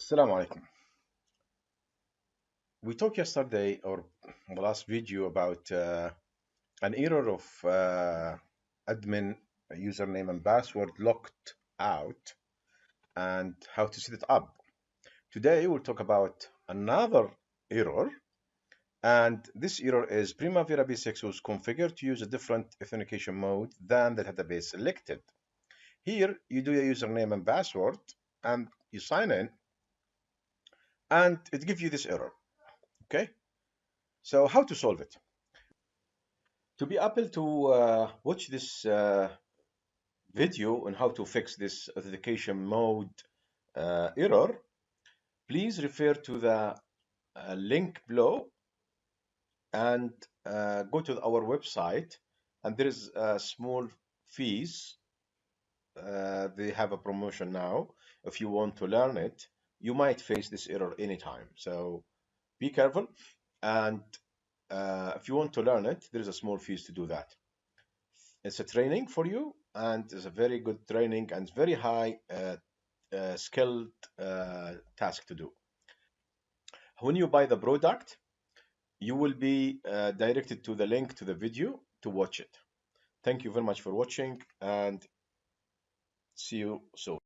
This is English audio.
Assalamu alaikum. We talked yesterday or the last video about an error of admin username and password locked out and how to set it up. Today we'll talk about another error, and this error is Primavera B6 was configured to use a different authentication mode than the database selected. Here you do a username and password and you sign in and it gives you this error. Okay, so how to solve it? To be able to watch this video on how to fix this authentication mode error, please refer to the link below and go to our website. And there is small fees. They have a promotion now. If you want to learn it, you might face this error anytime. So be careful. And if you want to learn it, there is a small fees to do that. It's a training for you, and it's a very good training and very high skilled task to do. When you buy the product, you will be directed to the link to the video to watch it. Thank you very much for watching and see you soon.